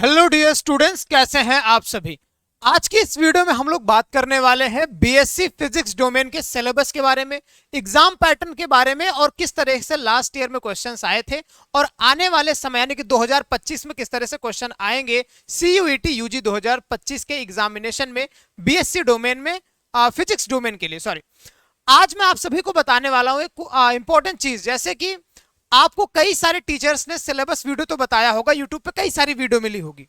Hello dear students, कैसे हैं आप सभी। आज की इस वीडियो में हम लोग बात करने वाले हैं बीएससी फिजिक्स डोमेन के सिलेबस के बारे में, एग्जाम पैटर्न के बारे में और किस तरह से लास्ट ईयर में क्वेश्चंस आए थे और आने वाले समय यानी कि 2025 में किस तरह से क्वेश्चन आएंगे सीयूईटी यूजी 2025 के एग्जामिनेशन में बीएससी डोमेन में, फिजिक्स डोमेन के लिए। सॉरी, आज मैं आप सभी को बताने वाला हूं एक इंपॉर्टेंट चीज। जैसे कि आपको कई सारे टीचर्स ने सिलेबस वीडियो तो बताया होगा, यूट्यूब पे कई सारी वीडियो मिली होगी,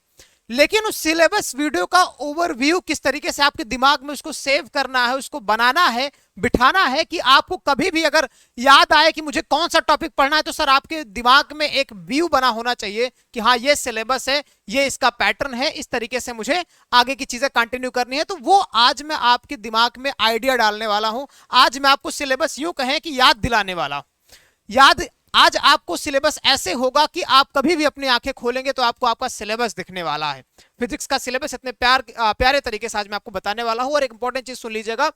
लेकिन उस सिलेबस वीडियो का ओवरव्यू किस तरीके से आपके दिमाग में उसको सेव करना है, उसको बनाना है, बिठाना है कि आपको कभी भी अगर याद आए कि मुझे कौन सा टॉपिक पढ़ना है तो सर आपके दिमाग में एक व्यू बना होना चाहिए कि हाँ ये सिलेबस है, ये इसका पैटर्न है, इस तरीके से मुझे आगे की चीजें कंटिन्यू करनी है। तो वो आज मैं आपके दिमाग में आइडिया डालने वाला हूं। आज मैं आपको सिलेबस यूं कहें कि याद दिलाने वाला हूं। आज आपको सिलेबस ऐसे होगा कि आप कभी भी अपनी आंखें खोलेंगे तो आपको आपका सिलेबस दिखने वाला है। फिजिक्स का सिलेबस इतने प्यारे तरीके से आज मैं आपको बताने वाला हूं। और एक इंपॉर्टेंट चीज सुन लीजिएगा,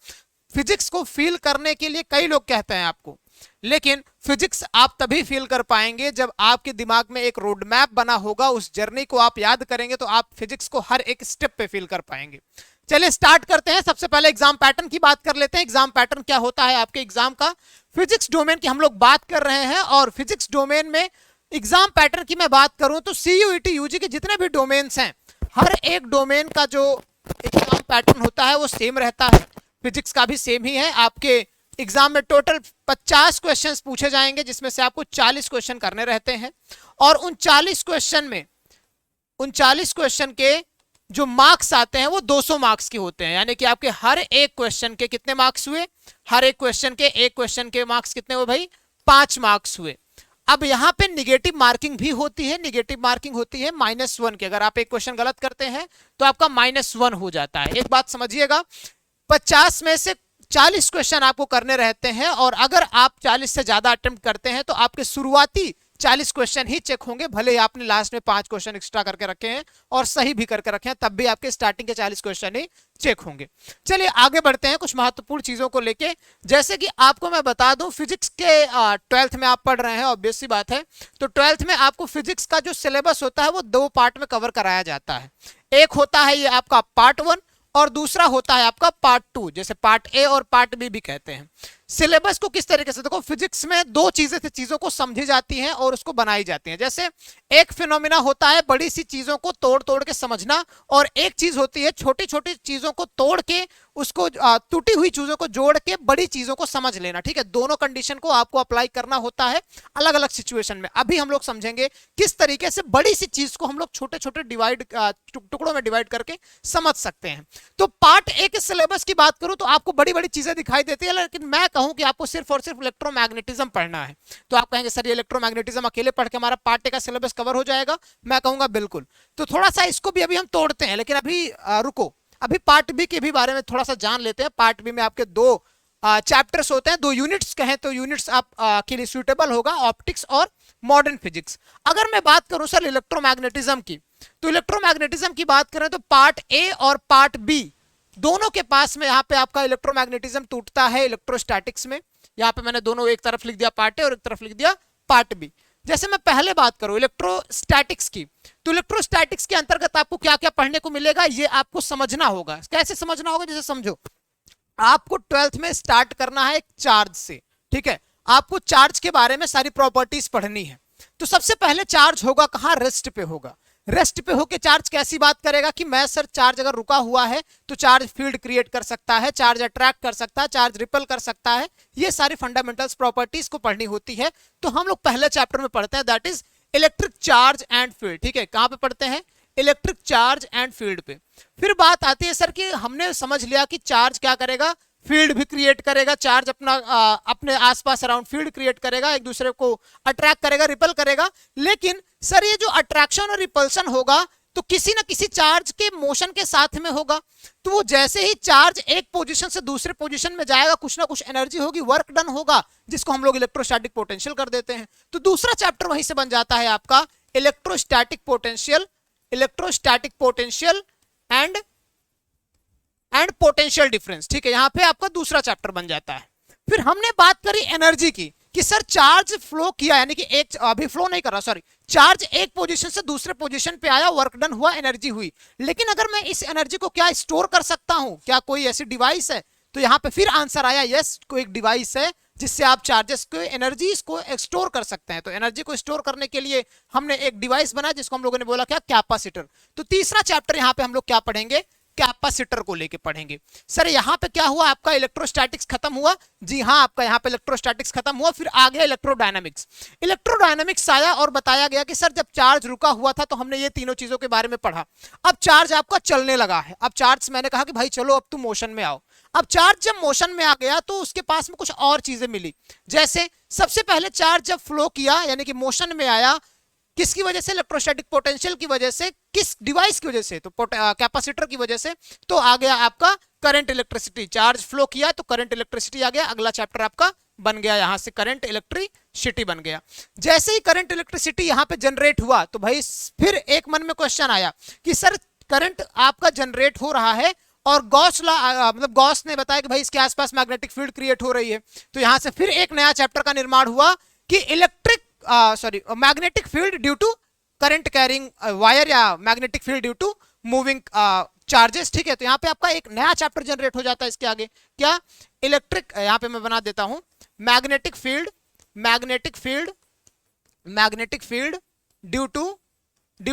फिजिक्स को फील करने के लिए कई लोग कहते हैं आपको, लेकिन फिजिक्स आप तभी फील कर पाएंगे जब आपके दिमाग में एक रोड मैप बना होगा, उस जर्नी को आप याद करेंगे तो आप फिजिक्स को हर एक स्टेप पे फील कर पाएंगे। चलिए स्टार्ट करते हैं। सबसे पहले एग्जाम पैटर्न की बात कर लेते हैं। एग्जाम पैटर्न क्या होता है आपके एग्जाम का, फिजिक्स डोमेन की हम लोग बात कर रहे हैं। और फिजिक्स डोमेन में एग्जाम पैटर्न की मैं बात करूं तो सीयूईटी यूजी के जितने भी डोमेन्स हैं, हर एक डोमेन का जो एग्जाम पैटर्न होता है वो सेम रहता है। फिजिक्स का भी सेम ही है। आपके एग्जाम में टोटल 50 क्वेश्चंस पूछे जाएंगे, जिसमें से आपको 40 क्वेश्चन करने रहते हैं। और उन 40 क्वेश्चन के जो मार्क्स आते हैं वो 200 मार्क्स के होते हैं। यानी कि आपके हर एक क्वेश्चन के कितने मार्क्स हुए, हर एक क्वेश्चन के मार्क्स कितने हुए भाई, 5 मार्क्स हुए। अब यहां पे निगेटिव मार्किंग भी होती है। निगेटिव मार्किंग होती है -1 की। अगर आप एक क्वेश्चन गलत करते हैं तो आपका -1 हो जाता है। एक बात समझिएगा, 50 में से 40 क्वेश्चन आपको करने रहते हैं और अगर आप 40 से ज्यादा अटेम्प्ट करते हैं तो आपके शुरुआती 40 क्वेश्चन ही चेक होंगे, भले ही आपने लास्ट में 5 क्वेश्चन एक्स्ट्रा करके रखे हैं और सही भी करके रखे हैं, तब भी आपके स्टार्टिंग के 40 क्वेश्चन ही चेक होंगे। चलिए आगे बढ़ते हैं कुछ महत्वपूर्ण चीजों को लेके। जैसे कि आपको मैं बता दूं, फिजिक्स के 12th में आप पढ़ रहे हैं, ऑब्वियस सी बात है। तो 12th में आपको फिजिक्स का जो सिलेबस होता है वो 2 पार्ट में कवर कराया जाता है। एक होता है ये आपका पार्ट 1 और दूसरा होता है आपका पार्ट 2, जैसे पार्ट ए और पार्ट बी भी कहते हैं। सिलेबस को किस तरीके से, देखो फिजिक्स में 2 चीजें से चीजों को समझी जाती हैं और उसको बनाई जाती हैं। जैसे एक फिनोमिना होता है बड़ी सी चीजों को तोड़ तोड़ के समझना, और एक चीज होती है छोटी छोटी चीजों को तोड़ के उसको टूटी हुई चीजों को जोड़ के बड़ी चीजों को समझ लेना। ठीक है, दोनों कंडीशन को आपको अप्लाई करना होता है अलग अलग सिचुएशन में। अभी हम लोग समझेंगे किस तरीके से बड़ी सी चीज को हम लोग छोटे छोटे टुकड़ों में डिवाइड करके समझ सकते हैं। तो पार्ट ए के सिलेबस की बात करूं तो आपको बड़ी बड़ी चीजें दिखाई देती है, लेकिन मैं कहूं कि आपको सिर्फ और सिर्फ इलेक्ट्रोमैग्नेटिज्म पढ़ना है। तो आप कहेंगे सर ये इलेक्ट्रोमैग्नेटिज्म अकेले पढ़ के हमारा पार्ट ए का सिलेबस कवर हो जाएगा? मैं कहूंगा बिल्कुल। तो थोड़ा सा इसको भी अभी हम तोड़ते हैं, लेकिन अभी रुको, अभी पार्ट बी के भी बारे में थोड़ा सा जान लेते हैं। पार्ट बी में आपके 2 चैप्टर्स होते हैं, 2 यूनिट्स कहें तो यूनिट्स आप के लिए सूटेबल होगा, ऑप्टिक्स और मॉडर्न फिजिक्स। अगर मैं बात करूं सर इलेक्ट्रोमैग्नेटिज्म की, तो इलेक्ट्रोमैग्नेटिज्म की बात करें तो पार्ट ए और पार्ट बी दोनों के पास में यहाँ पे आपका इलेक्ट्रोमैग्नेटिज्म टूटता है इलेक्ट्रोस्टैटिक्स में। यहाँ पे मैंने दोनों एक तरफ लिख दिया पार्ट ए और एक तरफ लिख दिया पार्ट बी। जैसे मैं पहले बात करूं इलेक्ट्रोस्टैटिक्स की, तो इलेक्ट्रोस्टैटिक्स के अंतर्गत आपको क्या क्या पढ़ने को मिलेगा ये आपको समझना होगा। कैसे समझना होगा, जैसे समझो आपको 12th में स्टार्ट करना है एक चार्ज से। ठीक है, आपको चार्ज के बारे में सारी प्रॉपर्टीज पढ़नी है। तो सबसे पहले चार्ज होगा कहां, रेस्ट पे होगा। रेस्ट पे होके चार्ज कैसी बात करेगा कि मैं सर चार्ज अगर रुका हुआ है तो चार्ज फील्ड क्रिएट कर सकता है, चार्ज अट्रैक्ट कर सकता है, चार्ज रिपल कर सकता है। ये सारी फंडामेंटल्स प्रॉपर्टीज को पढ़नी होती है। तो हम लोग पहले चैप्टर में पढ़ते हैं, that is electric charge and field. ठीक है, कहां पे पढ़ते हैं, इलेक्ट्रिक चार्ज एंड फील्ड पे। फिर बात आती है सर कि हमने समझ लिया कि चार्ज क्या करेगा, फील्ड भी क्रिएट करेगा। चार्ज अपने आसपास अराउंड फील्ड क्रिएट करेगा, एक दूसरे को अट्रैक्ट करेगा, रिपल करेगा। लेकिन सर ये जो अट्रैक्शन और रिपल्शन होगा तो किसी ना किसी चार्ज के मोशन के साथ में होगा। तो वो जैसे ही चार्ज एक पोजीशन से दूसरे पोजीशन में जाएगा, कुछ ना कुछ एनर्जी होगी, वर्क डन होगा, जिसको हम लोग इलेक्ट्रोस्टैटिक पोटेंशियल कर देते हैं। तो दूसरा चैप्टर वहीं से बन जाता है आपका electrostatic potential and potential difference. ठीक है, यहां पे आपका दूसरा चैप्टर बन जाता है। फिर हमने बात करी एनर्जी की कि सर चार्ज फ्लो किया, यानी कि एक अभी फ्लो नहीं कर रहा, सॉरी, चार्ज एक पोजीशन से दूसरे पोजीशन पे आया, वर्क डन हुआ, एनर्जी हुई, लेकिन अगर मैं इस एनर्जी को क्या स्टोर कर सकता हूं, क्या कोई ऐसी डिवाइस है? तो यहां पे फिर आंसर आया यस, कोई एक डिवाइस है जिससे आप चार्जेस को, एनर्जीज को स्टोर कर सकते हैं। तो एनर्जी को स्टोर करने के लिए हमने एक डिवाइस बनाया जिसको हम लोगों ने बोला क्या, कैपेसिटर। तो तीसरा चैप्टर यहां पे हम लोग क्या पढ़ेंगे, कैपेसिटर को लेके पढ़ेंगे। सर यहां पे क्या हुआ, आपका इलेक्ट्रोस्टैटिक्स खत्म हुआ, जी हाँ, आपका यहां पे इलेक्ट्रोस्टैटिक्स खत्म हुआ, फिर आ गया इलेक्ट्रोडायनामिक्स। इलेक्ट्रोडायनामिक्स आया और बताया गया कि सर जब चार्ज रुका हुआ था तो हमने ये तीनों चीजों के बारे में पढ़ा। अब चार्ज आपका चलने लगा है, अब चार्ज मैंने कहा कि भाई चलो अब तुम मोशन में आओ। अब चार्ज जब मोशन में आ गया तो उसके पास में कुछ और चीजें मिली, जैसे सबसे पहले चार्ज जब फ्लो किया यानी कि मोशन में आया, किसकी वजह से, इलेक्ट्रोस्टैटिक पोटेंशियल की वजह से, किस डिवाइस की वजह से, तो कैपेसिटर की वजह से। तो आ गया आपका करंट इलेक्ट्रिसिटी, चार्ज फ्लो किया तो करंट इलेक्ट्रिसिटी आ गया, अगला चैप्टर आपका बन गया यहां से करंट इलेक्ट्रिसिटी बन गया। जैसे ही करंट इलेक्ट्रिसिटी यहां पे जनरेट हुआ तो भाई फिर एक मन में क्वेश्चन आया कि सर करंट आपका जनरेट हो रहा है और गॉस लॉ, मतलब गॉस ने बताया कि भाई इसके आसपास मैग्नेटिक फील्ड क्रिएट हो रही है। तो यहां से फिर एक नया चैप्टर का निर्माण हुआ कि electric magnetic field due to current carrying wire, या magnetic field due to moving charges. ठीक है, तो यहाँ पे आपका एक नया चैप्टर जनरेट हो जाता है इसके आगे, क्या, इलेक्ट्रिक, यहाँ पे मैं बना देता हूं magnetic field, magnetic field, magnetic field due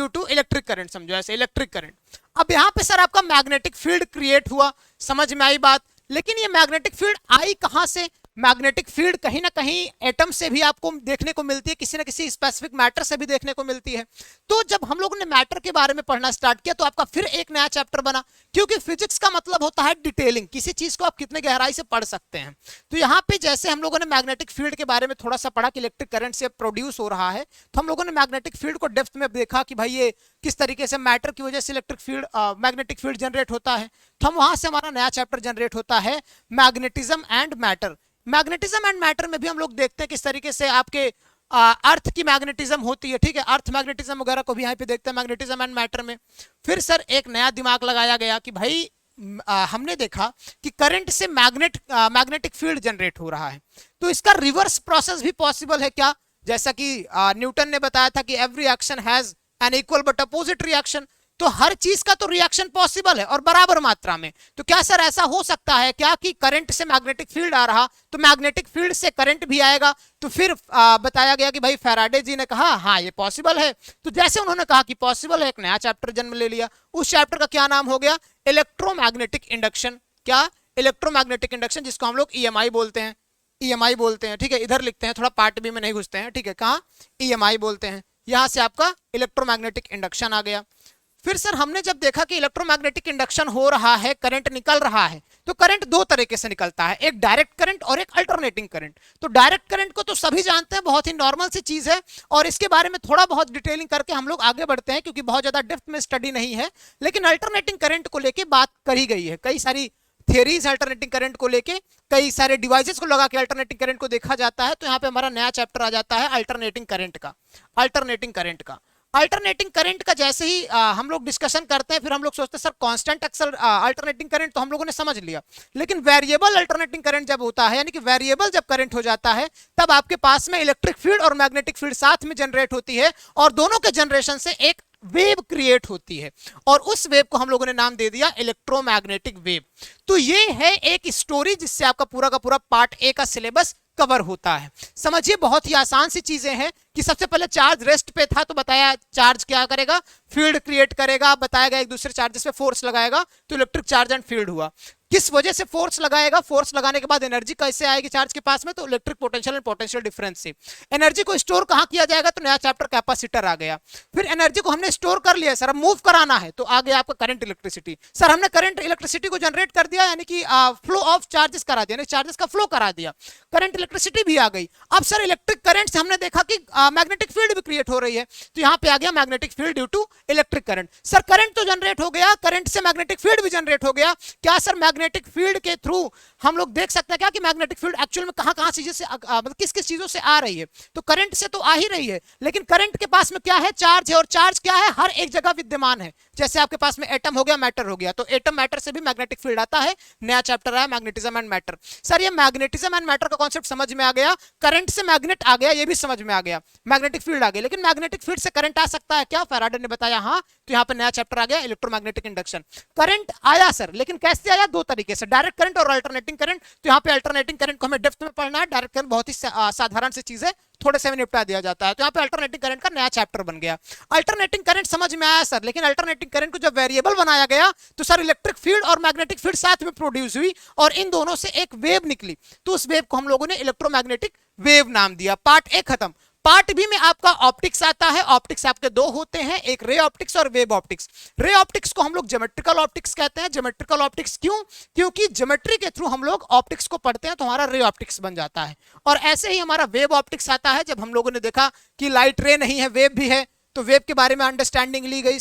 to electric current, समझो ऐसे इलेक्ट्रिक करंट। अब यहां पे सर आपका मैग्नेटिक फील्ड क्रिएट हुआ, समझ में आई बात, लेकिन ये मैग्नेटिक फील्ड आई कहां से? मैग्नेटिक फील्ड कहीं ना कहीं एटम से भी आपको देखने को मिलती है, किसी ना किसी स्पेसिफिक मैटर से भी देखने को मिलती है। तो जब हम लोगों ने मैटर के बारे में पढ़ना स्टार्ट किया तो आपका फिर एक नया चैप्टर बना, क्योंकि फिजिक्स का मतलब होता है डिटेलिंग, किसी चीज को आप कितने गहराई से पढ़ सकते हैं। तो यहाँ पे जैसे हम लोगों ने मैग्नेटिक फील्ड के बारे में थोड़ा सा पढ़ा कि इलेक्ट्रिक करंट से प्रोड्यूस हो रहा है, तो हम लोगों ने मैग्नेटिक फील्ड को डेप्थ में देखा कि भाई ये किस तरीके से मैटर की वजह से electric field, magnetic field generate होता है। तो हम वहां से हमारा नया चैप्टर जनरेट होता है magnetism and matter. Magnetism and matter में भी हम लोग देखते हैं किस तरीके से आपके अर्थ की मैग्नेटिज्म होती है। ठीक है, अर्थ मैग्नेटिज्म वगैरह को भी यहाँ पे देखते हैं मैग्नेटिज्म एंड मैटर में। फिर सर एक नया दिमाग लगाया गया कि भाई हमने देखा कि करंट से मैग्नेटिक फील्ड जनरेट हो रहा है, तो इसका रिवर्स प्रोसेस भी पॉसिबल है क्या? जैसा कि न्यूटन ने बताया था कि every action has an equal but opposite reaction, तो हर चीज का तो रिएक्शन पॉसिबल है और बराबर मात्रा में। तो क्या सर ऐसा हो सकता है क्या कि करंट से मैग्नेटिक फील्ड आ रहा तो मैग्नेटिक फील्ड से करंट भी आएगा? तो फिर बताया गया कि भाई फैराडे जी ने कहा हाँ ये पॉसिबल है। तो जैसे उन्होंने कहा कि पॉसिबल है, एक नया चैप्टर जन्म ले लिया। उस चैप्टर का क्या नाम हो गया? Electromagnetic induction. क्या? इलेक्ट्रोमैग्नेटिक इंडक्शन, जिसको हम लोग EMI बोलते हैं, EMI बोलते हैं। ठीक है, इधर लिखते हैं, थोड़ा पार्ट बी में नहीं घुसते हैं। ठीक है, कहाँ? EMI बोलते हैं। यहां से आपका इलेक्ट्रोमैग्नेटिक इंडक्शन आ गया। फिर सर हमने जब देखा कि इलेक्ट्रोमैग्नेटिक इंडक्शन हो रहा है, करंट निकल रहा है, तो करंट दो तरीके से निकलता है, एक डायरेक्ट करंट और एक अल्टरनेटिंग करंट। तो डायरेक्ट करंट को तो सभी जानते हैं, बहुत ही नॉर्मल सी चीज है, और इसके बारे में थोड़ा बहुत डिटेलिंग करके हम लोग आगे बढ़ते हैं क्योंकि बहुत ज्यादा डेप्थ में स्टडी नहीं है। लेकिन अल्टरनेटिंग करंट को लेके बात करी गई है, कई सारी थियरीज अल्टरनेटिंग करंट को लेके, कई सारे डिवाइसेस को लगा के अल्टरनेटिंग करंट को देखा जाता है। तो यहाँ पे हमारा नया चैप्टर आ जाता है अल्टरनेटिंग करंट का। अल्टरनेटिंग करंट का अल्टरनेटिंग करंट का जैसे ही हम लोग डिस्कशन करते हैं, फिर हम लोग सोचते हैं सर कांस्टेंट अल्टरनेटिंग करंट तो हम लोगों ने समझ लिया, लेकिन वेरिएबल अल्टरनेटिंग करंट जब होता है, यानी कि वेरिएबल जब करंट हो जाता है, तब आपके पास में इलेक्ट्रिक फील्ड और मैग्नेटिक फील्ड साथ में जनरेट होती है और दोनों के जनरेशन से एक वेव क्रिएट होती है, और उस वेव को हम लोगों ने नाम दे दिया इलेक्ट्रोमैग्नेटिक वेव। तो ये है एक स्टोरी जिससे आपका पूरा का पूरा पार्ट ए का सिलेबस कवर होता है। समझिए बहुत ही आसान सी चीजें हैं कि सबसे पहले चार्ज रेस्ट पे था तो बताया चार्ज क्या करेगा, फील्ड क्रिएट करेगा, बताया गया एक दूसरे चार्जेस पे फोर्स लगाएगा तो इलेक्ट्रिक चार्ज एंड फील्ड हुआ। किस वजह से फोर्स लगाएगा, फोर्स लगाने के बाद एनर्जी कैसे आएगी चार्ज के पास में, तो electric potential and potential difference से। एनर्जी को स्टोर कहां किया जाएगा, तो नया चैप्टर कैपेसिटर आ गया। फिर एनर्जी को हमने स्टोर कर लिया सर, अब मूव कराना है तो आ गया आपका करंट इलेक्ट्रिसिटी। सर हमने करंट इलेक्ट्रिसिटी को जनरेट कर दिया, यानी कि फ्लो ऑफ चार्जेस करा दिया, चार्जेस का फ्लो करा दिया, करंट इलेक्ट्रिसिटी भी आ गई। अब सर इलेक्ट्रिक करंट से हमने देखा कि मैग्नेटिक फील्ड भी क्रिएट हो रही है, तो यहां पे आ गया magnetic field due to electric current. Sir current तो जनरेट हो गया, करंट से मैग्नेटिक फील्ड भी जनरेट हो गया। क्या सर मैग्नेटिक फील्ड के थ्रू हम लोग देख सकते हैं क्या कि मैग्नेटिक फील्ड एक्चुअल में कहां चीजें से मतलब किस किस चीजों से आ रही है। तो करंट से तो आ ही रही है, लेकिन करंट के पास में क्या है, चार्ज है, और चार्ज क्या है, हर एक जगह विद्यमान है। जैसे आपके पास में एटम हो गया, मैटर हो गया, तो एटम मैटर से भी मैग्नेटिक फील्ड आता है। नया चैप्टर है मैग्नेटिज्म एंड मैटर। सर ये मैग्नेटिज्म एंड मैटर का कॉन्सेप्ट समझ में आ गया, करंट से मैग्नेट आ गया, ये भी समझ में आ गया, मैग्नेटिक फील्ड आ गया, लेकिन मैग्नेटिक फील्ड से करंट आ सकता है क्या, फैराडे ने बताया हाँ। तो यहाँ पे नया चैप्टर आ गया इलेक्ट्रोमैग्नेटिक इंडक्शन। करंट आया सर, लेकिन कैसे आया, दो तरीके से, डायरेक्ट करंट और अल्टरनेटिंग करंट। तो यहाँ पे अल्टरनेटिंग करंट को हमें डेप्थ में पढ़ना है, डायरेक्ट करंट बहुत ही साधारण सी चीज है, थोड़े से निपटा दिया जाता है। तो यहाँ पे अल्टरनेटिंग करंट का नया चैप्टर बन गया। अल्टरनेटिंग करंट समझ में आया सर, लेकिन अल्टरनेटिंग करंट को जब वेरिएबल बनाया गया तो सर इलेक्ट्रिक फील्ड और मैग्नेटिक फील्ड साथ में प्रोड्यूस हुई और इन दोनों से एक वेव निकली, तो उस वेव को हम लोगों ने इलेक्ट्रोमैग्नेटिक वेव नाम दिया। पार्ट ए खत्म। पार्ट बी में आपका ऑप्टिक्स आता है। ऑप्टिक्स आपके दो होते हैं, एक रे ऑप्टिक्स और वेव ऑप्टिक्स। रे ऑप्टिक्स को हम लोग ज्योमेट्रिकल ऑप्टिक्स कहते हैं। ज्योमेट्रिकल ऑप्टिक्स क्यों, क्योंकि ज्योमेट्री के थ्रू हम लोग ऑप्टिक्स को पढ़ते हैं, तो हमारा रे ऑप्टिक्स बन जाता है। और ऐसे ही हमारा वेव ऑप्टिक्स आता है, जब हम लोगों ने देखा कि लाइट रे नहीं है, वेव भी है, तो वेव के बारे में अंडरस्टैंडिंग ली गई।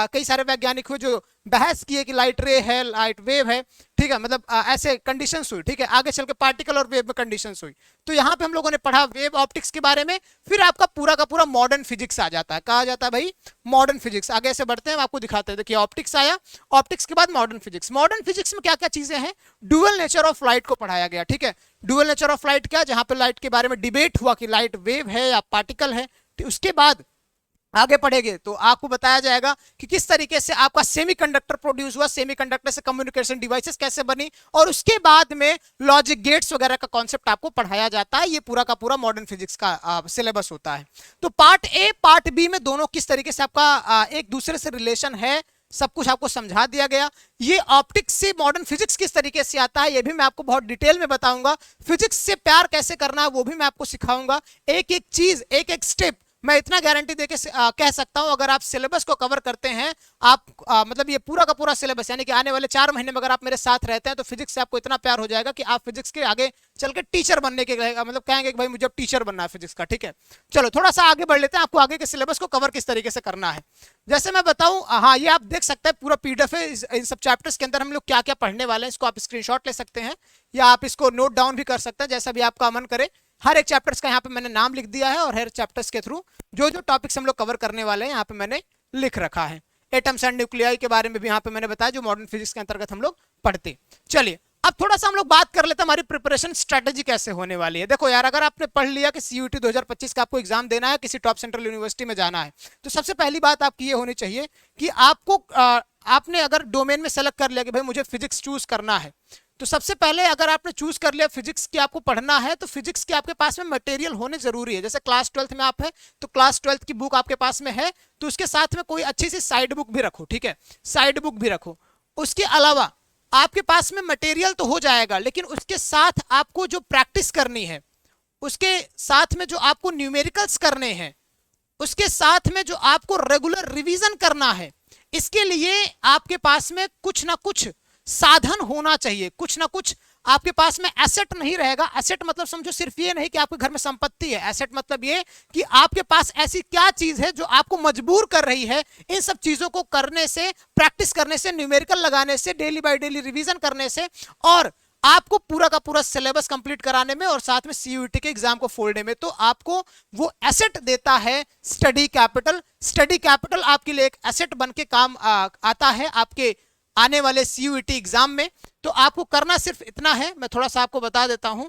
कई सारे वैज्ञानिक हुए जो बहस किए कि लाइट रे है, लाइट वेव है, ठीक है, मतलब ऐसे कंडीशंस हुई, ठीक है। आगे चल के पार्टिकल और वेव में कंडीशंस हुई। तो यहाँ पे हम लोगों ने पढ़ा वेव ऑप्टिक्स के बारे में। फिर आपका पूरा का पूरा मॉडर्न फिजिक्स आ जाता है। कहा जाता है भाई मॉडर्न फिजिक्स। आगे ऐसे बढ़ते हैं, आपको दिखाते हैं। देखिए ऑप्टिक्स आया, ऑप्टिक्स के बाद मॉडर्न फिजिक्स। मॉडर्न फिजिक्स में क्या क्या चीजें हैं, ड्यूअल नेचर ऑफ लाइट को पढ़ाया गया, ठीक है। ड्यूअल नेचर ऑफ लाइट क्या, जहां पे लाइट के बारे में डिबेट हुआ कि लाइट वेव है या पार्टिकल है। उसके बाद आगे पढ़ेंगे तो आपको बताया जाएगा कि किस तरीके से आपका सेमीकंडक्टर प्रोड्यूस हुआ, सेमीकंडक्टर से कम्युनिकेशन डिवाइसेस कैसे बनी, और उसके बाद में लॉजिक गेट्स वगैरह का कॉन्सेप्ट आपको पढ़ाया जाता है। ये पूरा का पूरा मॉडर्न फिजिक्स का सिलेबस होता है। तो पार्ट ए पार्ट बी में दोनों किस तरीके से आपका एक दूसरे से रिलेशन है, सब कुछ आपको समझा दिया गया। ये ऑप्टिक्स से मॉडर्न फिजिक्स किस तरीके से आता है, ये भी मैं आपको बहुत डिटेल में बताऊंगा। फिजिक्स से प्यार कैसे करना है वो भी मैं आपको सिखाऊंगा। एक एक चीज, एक एक स्टेप मैं इतना गारंटी देके कह सकता हूं, अगर आप सिलेबस को कवर करते हैं, आप मतलब ये पूरा का पूरा सिलेबस, यानी कि आने वाले 4 महीने में अगर आप मेरे साथ रहते हैं तो फिजिक्स से आपको इतना प्यार हो जाएगा कि आप फिजिक्स के आगे चल के टीचर बनने के मतलब कहेंगे कि भाई मुझे टीचर बनना है फिजिक्स का, ठीक है। चलो थोड़ा सा आगे बढ़ लेते हैं, आपको आगे के सिलेबस को कवर किस तरीके से करना है। जैसे मैं बताऊं, हाँ ये आप देख सकते हैं पूरा पीडीएफ है। इन सब चैप्टर्स के अंदर हम लोग क्या क्या पढ़ने वाले हैं, इसको आप स्क्रीनशॉट ले सकते हैं या आप इसको नोट डाउन भी कर सकते हैं, जैसा भी आपका मन करे। हर एक चैप्टर्स का यहाँ पे मैंने नाम लिख दिया है और हर चैप्टर्स के थ्रू जो जो टॉपिक्स हम लोग कवर करने वाले हैं यहाँ पे मैंने लिख रखा है। एटम्स एंड न्यूक्लियाई के बारे में भी यहाँ पे मैंने बताया, जो मॉडर्न फिजिक्स के अंतर्गत हम लोग पढ़ते। चलिए अब थोड़ा सा हम लोग बात कर लेते हैं हमारी प्रिपरेशन स्ट्रेटेजी कैसे होने वाली है। देखो यार, अगर आपने पढ़ लिया कि सीयूईटी 2025 का आपको एग्जाम देना है, किसी टॉप सेंट्रल यूनिवर्सिटी में जाना है, तो सबसे पहली बात आपकी ये होनी चाहिए कि आपको आपने अगर डोमेन में सेलेक्ट कर लिया कि भाई मुझे फिजिक्स चूज करना है, तो सबसे पहले अगर आपने चूज कर लिया फिजिक्स की आपको पढ़ना है, तो फिजिक्स के आपके पास में मटेरियल होने जरूरी है। जैसे क्लास 12th में आप है तो क्लास 12th की बुक आपके पास में है, तो उसके साथ में कोई अच्छी सी साइड बुक भी रखो, ठीक है, साइड बुक भी रखो। उसके अलावा आपके पास में मटेरियल तो हो जाएगा, लेकिन उसके साथ आपको जो प्रैक्टिस करनी है, उसके साथ में जो आपको न्यूमेरिकल्स करने हैं, उसके साथ में जो आपको रेगुलर रिवीजन करना है, इसके लिए आपके पास में कुछ ना कुछ साधन होना चाहिए, कुछ ना कुछ आपके पास में एसेट नहीं रहेगा। एसेट मतलब समझो सिर्फ ये नहीं कि आपके घर में संपत्ति है, एसेट मतलब ये कि आपके पास ऐसी क्या चीज है जो आपको मजबूर कर रही है इन सब चीजों को करने से, प्रैक्टिस करने से, न्यूमेरिकल लगाने से, डेली बाय डेली रिवीजन करने से, और आपको पूरा का पूरा सिलेबस कंप्लीट कराने में और साथ में सीयूईटी के एग्जाम को फोड़ने में। तो आपको वो एसेट देता है स्टडी कैपिटल। स्टडी कैपिटल आपके लिए एक एसेट बन के काम आता है आपके आने वाले सीयूईटी एग्जाम में। तो आपको करना सिर्फ इतना है, मैं थोड़ा सा आपको बता देता हूं,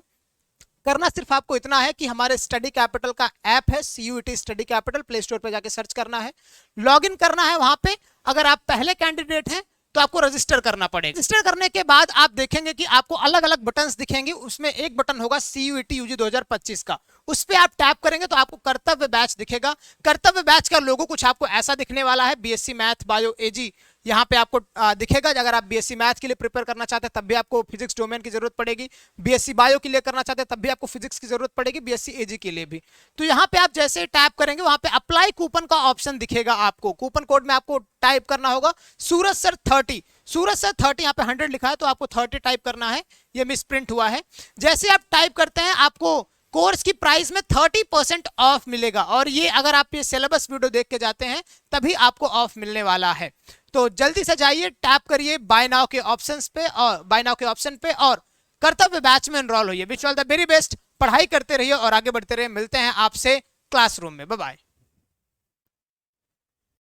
करना सिर्फ आपको इतना है कि हमारे स्टडी कैपिटल का ऐप है CUET study capital, play store पे जाके सर्च करना है, लॉगिन करना है। वहां पे अगर आप पहले कैंडिडेट हैं तो आपको रजिस्टर करना पड़ेगा। रजिस्टर करने के बाद आप देखेंगे कि आपको अलग अलग बटन्स दिखेंगे, उसमें एक बटन होगा सीयूईटी यूजी 2025 का, उस पर आप टैप करेंगे तो आपको कर्तव्य बैच दिखेगा। कर्तव्य बैच का लोगो कुछ आपको ऐसा दिखने वाला है, बीएससी मैथ बायो एजी यहाँ पे आपको दिखेगा। अगर आप बीएससी मैथ के लिए प्रिपेयर करना चाहते हैं तब भी आपको फिजिक्स डोमेन की जरूरत पड़ेगी, बीएससी बायो के लिए करना चाहते हैं तब भी आपको फिजिक्स की जरूरत पड़ेगी, बीएससी एजी के लिए भी। तो यहाँ पे आप जैसे टैप करेंगे वहां पे अप्लाई कूपन का ऑप्शन दिखेगा आपको, कूपन कोड में आपको टाइप करना होगा सूरज सर 30, सूरज सर 30, यहाँ पे 100 लिखा है तो आपको 30 टाइप करना है, ये मिस प्रिंट हुआ है। जैसे आप टाइप करते हैं आपको कोर्स की प्राइस में 30% ऑफ मिलेगा, और ये अगर आप ये सिलेबस वीडियो देख के जाते हैं तभी आपको ऑफ मिलने वाला है। तो जल्दी से जाइए, टैप करिए बाय नाउ के ऑप्शंस पे और बाय नाउ के ऑप्शन पे, और कर्तव्य बैच में एनरोल होइए। Wish all the very best, पढ़ाई करते रहिए और आगे बढ़ते रहिए। मिलते हैं आपसे क्लासरूम में। Bye bye.